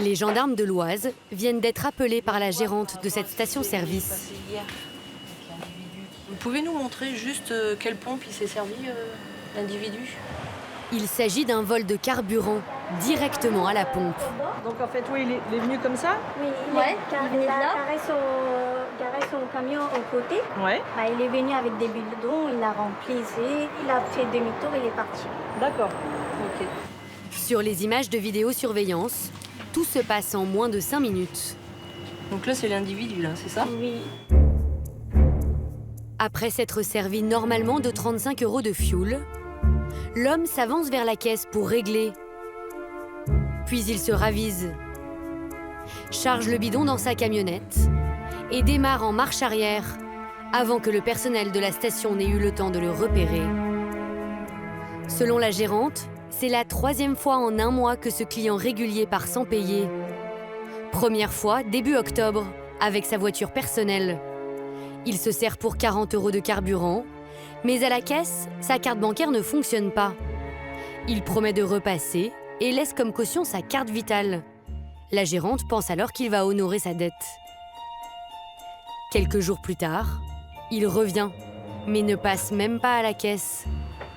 Les gendarmes de l'Oise viennent d'être appelés par la gérante de cette station-service. Vous pouvez nous montrer juste quelle pompe il s'est servi, l'individu? Il s'agit d'un vol de carburant directement à la pompe. Donc en fait, oui, il est venu comme ça? Oui, il a garé son camion au côté. Ouais. Bah, il est venu avec des bidons, il a rempli ici, il a fait demi-tour, il est parti. D'accord. Ok. Sur les images de vidéosurveillance, tout se passe en moins de 5 minutes. Donc là, c'est l'individu, là, c'est ça? Oui. Après s'être servi normalement de 35 € de fioul, l'homme s'avance vers la caisse pour régler. Puis il se ravise, charge le bidon dans sa camionnette et démarre en marche arrière avant que le personnel de la station n'ait eu le temps de le repérer. Selon la gérante, c'est la 3e fois en 1 mois que ce client régulier part sans payer. Première fois, début octobre, avec sa voiture personnelle. Il se sert pour 40 € de carburant, mais à la caisse, sa carte bancaire ne fonctionne pas. Il promet de repasser et laisse comme caution sa carte vitale. La gérante pense alors qu'il va honorer sa dette. Quelques jours plus tard, il revient, mais ne passe même pas à la caisse.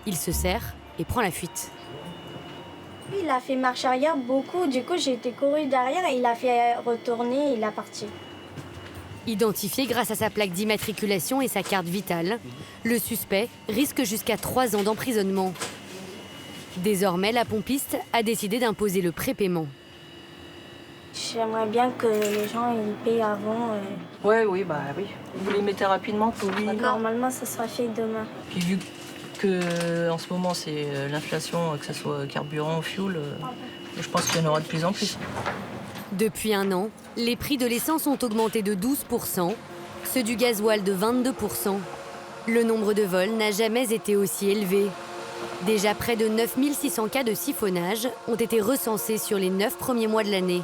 Il se sert et prend la fuite. Il a fait marche arrière beaucoup, du coup j'ai été couru derrière et il a fait retourner, il a parti. Identifié grâce à sa plaque d'immatriculation et sa carte vitale, le suspect risque jusqu'à 3 ans d'emprisonnement. Désormais, la pompiste a décidé d'imposer le prépaiement. J'aimerais bien que les gens ils payent avant. Oui. Vous les mettez rapidement pour lui. Normalement, ça sera fait demain. Puis vu que en ce moment, c'est l'inflation, que ce soit carburant ou fuel, je pense qu'il y en aura de plus en plus. Depuis 1 an, les prix de l'essence ont augmenté de 12%, ceux du gasoil de 22%. Le nombre de vols n'a jamais été aussi élevé. Déjà près de 9600 cas de siphonnage ont été recensés sur les 9 premiers mois de l'année.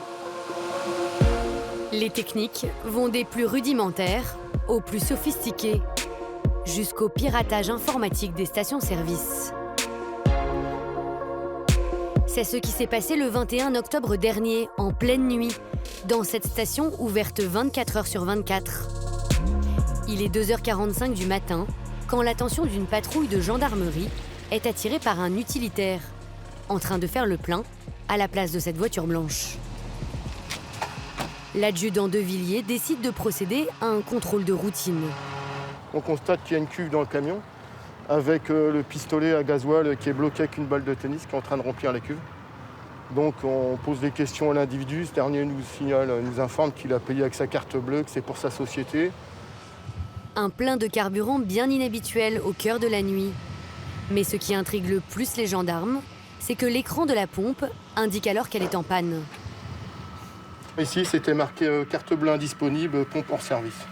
Les techniques vont des plus rudimentaires aux plus sophistiquées, jusqu'au piratage informatique des stations-service. C'est ce qui s'est passé le 21 octobre dernier, en pleine nuit, dans cette station ouverte 24 heures sur 24. Il est 2h45 du matin, quand l'attention d'une patrouille de gendarmerie est attirée par un utilitaire, en train de faire le plein à la place de cette voiture blanche. L'adjudant de Villiers décide de procéder à un contrôle de routine. On constate qu'il y a une cuve dans le camion, avec le pistolet à gasoil qui est bloqué avec une balle de tennis qui est en train de remplir la cuve. Donc on pose des questions à l'individu, ce dernier nous informe qu'il a payé avec sa carte bleue, que c'est pour sa société. Un plein de carburant bien inhabituel au cœur de la nuit. Mais ce qui intrigue le plus les gendarmes, c'est que l'écran de la pompe indique alors qu'elle est en panne. Ici c'était marqué carte bleue indisponible, pompe hors service.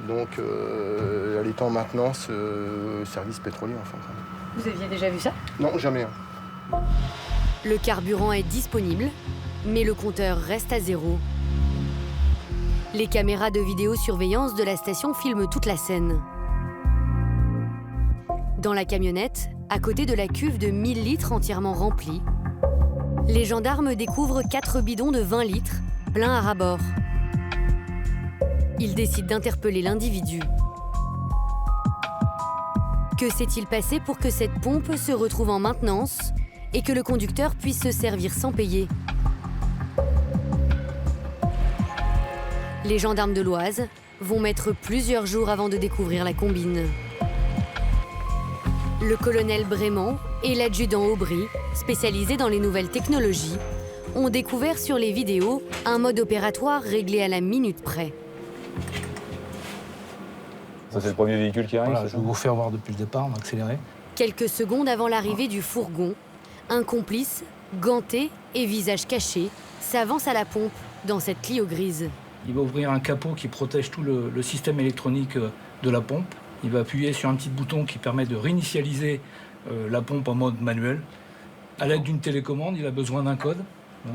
Donc elle est en maintenance, service pétrolier enfin. Vous aviez déjà vu ça? Non, jamais. Le carburant est disponible, mais le compteur reste à 0. Les caméras de vidéosurveillance de la station filment toute la scène. Dans la camionnette, à côté de la cuve de 1000 litres entièrement remplie, les gendarmes découvrent 4 bidons de 20 litres, pleins à ras-bord. Ils décident d'interpeller l'individu. Que s'est-il passé pour que cette pompe se retrouve en maintenance et que le conducteur puisse se servir sans payer? Les gendarmes de l'Oise vont mettre plusieurs jours avant de découvrir la combine. Le colonel Brément et l'adjudant Aubry, spécialisés dans les nouvelles technologies, ont découvert sur les vidéos un mode opératoire réglé à la minute près. Ça, c'est le premier véhicule qui arrive. Voilà, je vous fais voir depuis le départ, on a accéléré. Quelques secondes avant l'arrivée du fourgon, un complice, ganté et visage caché, s'avance à la pompe dans cette Clio grise. Il va ouvrir un capot qui protège tout le système électronique de la pompe. Il va appuyer sur un petit bouton qui permet de réinitialiser la pompe en mode manuel. À l'aide d'une télécommande, il a besoin d'un code. Bon.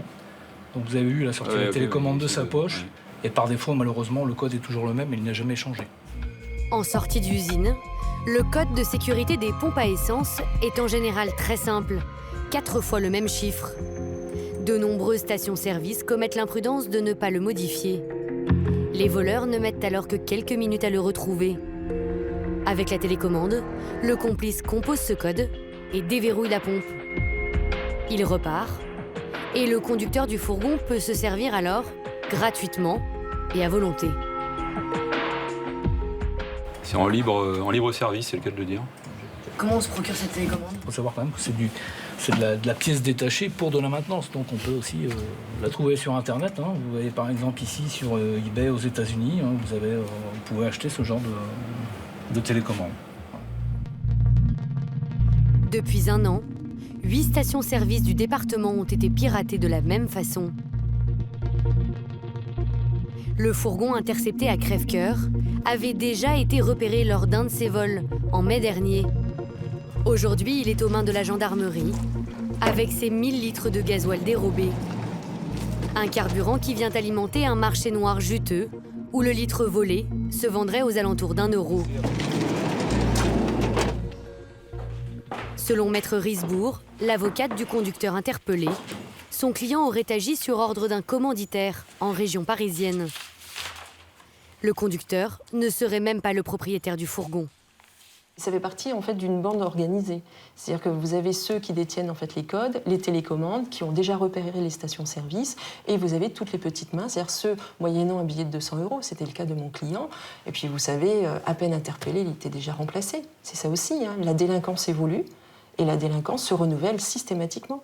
Donc vous avez vu, il a sorti la télécommande de sa poche. Et par défaut, malheureusement, le code est toujours le même et il n'a jamais changé. En sortie d'usine, le code de sécurité des pompes à essence est en général très simple, 4 fois le même chiffre. De nombreuses stations-service commettent l'imprudence de ne pas le modifier. Les voleurs ne mettent alors que quelques minutes à le retrouver. Avec la télécommande, le complice compose ce code et déverrouille la pompe. Il repart et le conducteur du fourgon peut se servir alors gratuitement et à volonté. C'est en libre service, c'est le cas de le dire. Comment on se procure cette télécommande? Il faut savoir quand même que c'est de la pièce détachée pour de la maintenance. Donc on peut aussi la trouver sur Internet. Hein. Vous voyez par exemple ici sur eBay aux États-Unis, hein, vous pouvez acheter ce genre de télécommande. Depuis un an, 8 stations-service du département ont été piratées de la même façon. Le fourgon intercepté à Crèvecoeur avait déjà été repéré lors d'un de ses vols, en mai dernier. Aujourd'hui, il est aux mains de la gendarmerie, avec ses 1000 litres de gasoil dérobé. Un carburant qui vient alimenter un marché noir juteux, où le litre volé se vendrait aux alentours d'1 €. Selon Maître Risbourg, l'avocate du conducteur interpellé, son client aurait agi sur ordre d'un commanditaire en région parisienne. Le conducteur ne serait même pas le propriétaire du fourgon. Ça fait partie en fait d'une bande organisée. C'est-à-dire que vous avez ceux qui détiennent en fait les codes, les télécommandes, qui ont déjà repéré les stations-service, et vous avez toutes les petites mains, c'est-à-dire ceux moyennant un billet de 200 €. C'était le cas de mon client. Et puis vous savez, à peine interpellé, il était déjà remplacé. C'est ça aussi, hein. La délinquance évolue et la délinquance se renouvelle systématiquement.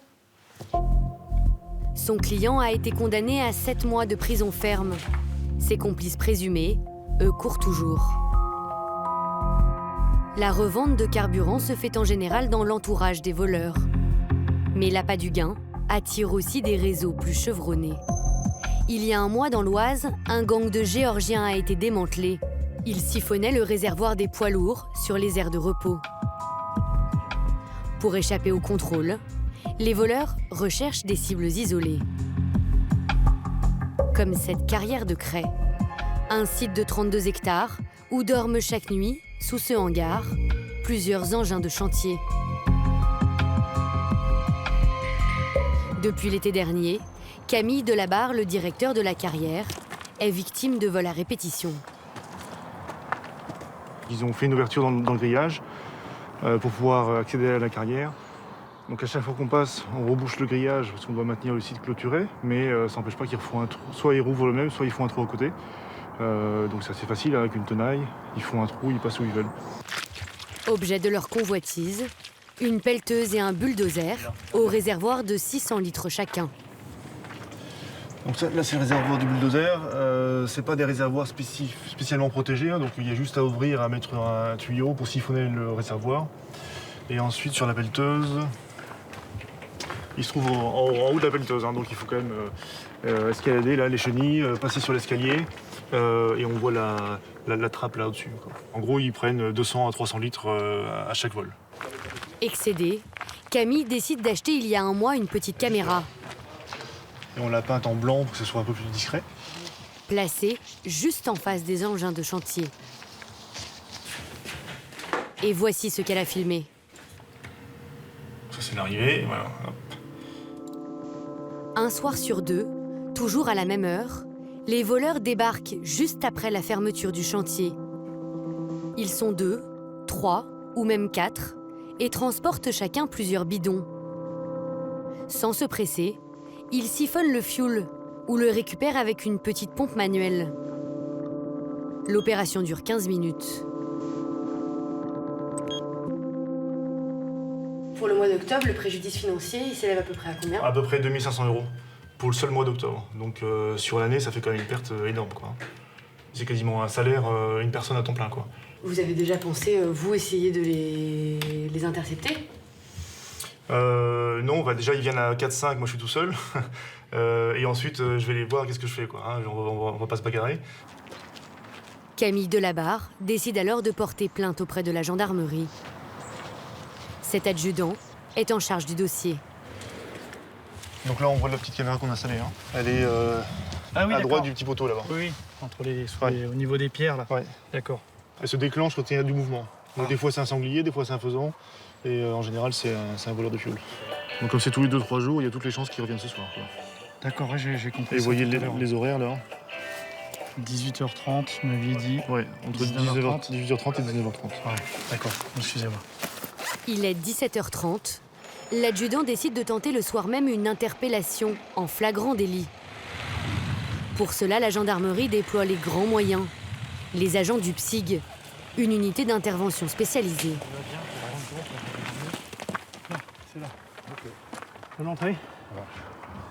Son client a été condamné à 7 mois de prison ferme. Ses complices présumés, eux, courent toujours. La revente de carburant se fait en général dans l'entourage des voleurs. Mais l'appât du gain attire aussi des réseaux plus chevronnés. Il y a un mois dans l'Oise, un gang de Géorgiens a été démantelé. Ils siphonnaient le réservoir des poids lourds sur les aires de repos. Pour échapper au contrôle, les voleurs recherchent des cibles isolées. Comme cette carrière de craie, un site de 32 hectares où dorment chaque nuit, sous ce hangar, plusieurs engins de chantier. Depuis l'été dernier, Camille Delabarre, le directeur de la carrière, est victime de vols à répétition. Ils ont fait une ouverture dans le grillage pour pouvoir accéder à la carrière. Donc à chaque fois qu'on passe, on rebouche le grillage parce qu'on doit maintenir le site clôturé, mais ça n'empêche pas qu'ils refont un trou. Soit ils rouvrent le même, soit ils font un trou à côté. Donc c'est assez facile, avec une tenaille, ils font un trou, ils passent où ils veulent. Objet de leur convoitise, une pelleteuse et un bulldozer au réservoir de 600 litres chacun. Donc ça, là c'est le réservoir du bulldozer, c'est pas des réservoirs spécialement protégés, hein, donc il y a juste à ouvrir, à mettre un tuyau pour siphonner le réservoir. Et ensuite sur la pelleteuse, il se trouve en haut de la pelleteuse, hein, donc il faut quand même escalader là, les chenilles, passer sur l'escalier, et on voit la trappe là au-dessus. En gros, ils prennent 200 à 300 litres à chaque vol. Excédé, Camille décide d'acheter il y a un mois une petite caméra. Et on l'a peinte en blanc pour que ce soit un peu plus discret. Placée juste en face des engins de chantier. Et voici ce qu'elle a filmé. Ça c'est l'arrivée, voilà. Hop. Un soir sur deux, toujours à la même heure, les voleurs débarquent juste après la fermeture du chantier. Ils sont 2, 3 ou même 4 et transportent chacun plusieurs bidons. Sans se presser, ils siphonnent le fioul ou le récupèrent avec une petite pompe manuelle. L'opération dure 15 minutes. Pour le mois d'octobre, le préjudice financier, il s'élève à peu près à combien? À peu près 2500 € pour le seul mois d'octobre. Donc sur l'année, ça fait quand même une perte énorme, quoi. C'est quasiment un salaire, une personne à temps plein, quoi. Vous avez déjà pensé, vous, essayer de les intercepter? Non, bah déjà ils viennent à 4-5, moi je suis tout seul. Et ensuite je vais les voir, qu'est-ce que je fais, quoi, hein, on va pas se bagarrer. Camille Delabarre décide alors de porter plainte auprès de la gendarmerie. Cet adjudant est en charge du dossier. Donc là on voit la petite caméra qu'on a installée, hein. Elle est à droite du petit poteau là-bas. Oui, au niveau des pierres là. Ouais. D'accord. Elle se déclenche quand il y a du mouvement. Donc des fois c'est un sanglier, des fois c'est un faisan. Et en général, c'est un voleur de fioul. Donc comme c'est tous les 2-3 jours, il y a toutes les chances qu'ils reviennent ce soir, quoi. D'accord, ouais, j'ai compris. Et vous ça voyez tout à l'heure. les horaires là? 18h30, vous m'aviez dit. Ouais, entre 19h30. 18h30 et 19h30. Ouais, d'accord, excusez-moi. Il est 17h30. L'adjudant décide de tenter le soir même une interpellation en flagrant délit. Pour cela, la gendarmerie déploie les grands moyens. Les agents du PSIG, une unité d'intervention spécialisée. C'est là. On peut l'entrer?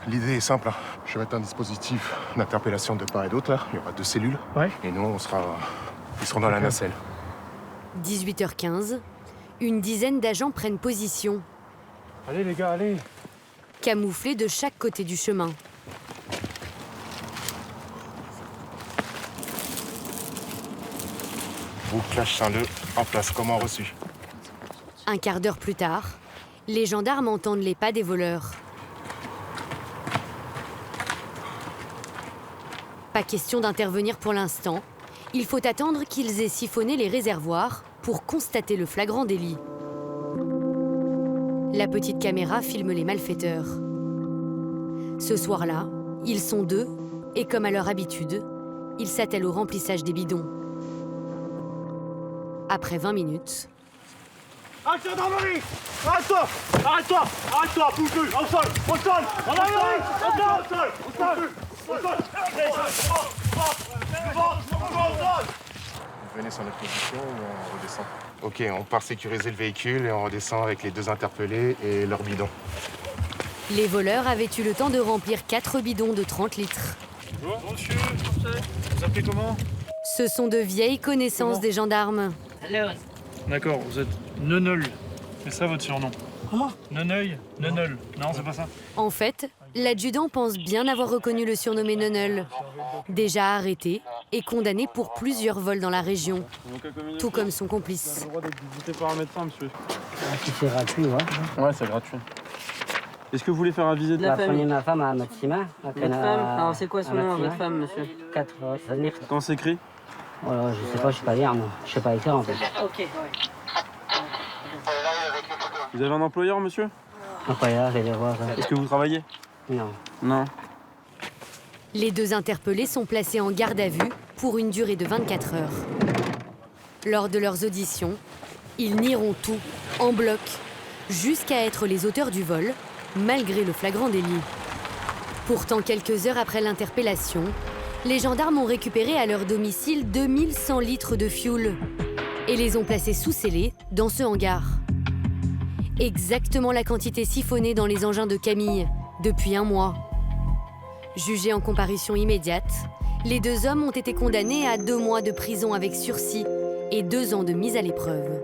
L'idée est simple. Hein. Je vais mettre un dispositif d'interpellation de part et d'autre. Là. Il y aura 2 cellules. Ouais. Et nous, ils seront dans la nacelle. 18h15, une dizaine d'agents prennent position, Allez les gars, allez. camouflés de chaque côté du chemin. Bouclage Saint-Leu en place, comment reçu. Un quart d'heure plus tard, les gendarmes entendent les pas des voleurs. Pas question d'intervenir pour l'instant. Il faut attendre qu'ils aient siphonné les réservoirs pour constater le flagrant délit. La petite caméra filme les malfaiteurs. Ce soir-là, ils sont 2 et comme à leur habitude, ils s'attellent au remplissage des bidons. Après 20 minutes, Arrête gendarmerie! Arrête-toi! Arrête-toi! Arrête-toi! Bouge plus! Au sol! Au sol! Gendarmerie! Au sol! Au sol! Au sol! Au sol! Vous venez sur notre position ou on redescend? Ok, on part sécuriser le véhicule et on redescend avec les 2 interpellés et leur bidon. les voleurs avaient eu le temps de remplir 4 bidons de 30 litres. Bonjour, monsieur, vous appelez comment? Ce sont de vieilles connaissances des gendarmes. D'accord, vous êtes Neuneuil. C'est ça votre surnom? Comment? Neuneuil? Neuneuil. Non, c'est pas ça. En fait, l'adjudant pense bien avoir reconnu le surnommé Neuneuil, déjà arrêté et condamné pour plusieurs vols dans la région, tout comme son complice. Vous avez le droit d'être visité par un médecin, monsieur. C'est gratuit, ouais. Ouais, c'est gratuit. Est-ce que vous voulez faire un visite? La famille, ma femme à Maxima. Votre femme? Alors c'est quoi son nom, votre femme, monsieur? 4 Comment c'est écrit? Voilà, je sais pas, je sais pas lire, moi. Je sais pas écrire, en fait. Ok, ouais. Vous avez un employeur, monsieur? Employeur, je vais voir ça. Est-ce que vous travaillez? Non. Non. Les 2 interpellés sont placés en garde à vue pour une durée de 24 heures. Lors de leurs auditions, ils nieront tout, en bloc, jusqu'à être les auteurs du vol, malgré le flagrant délit. Pourtant, quelques heures après l'interpellation, les gendarmes ont récupéré à leur domicile 2100 litres de fioul et les ont placés sous scellés dans ce hangar. Exactement la quantité siphonnée dans les engins de Camille depuis 1 mois. Jugés en comparution immédiate, les 2 hommes ont été condamnés à 2 mois de prison avec sursis et 2 ans de mise à l'épreuve.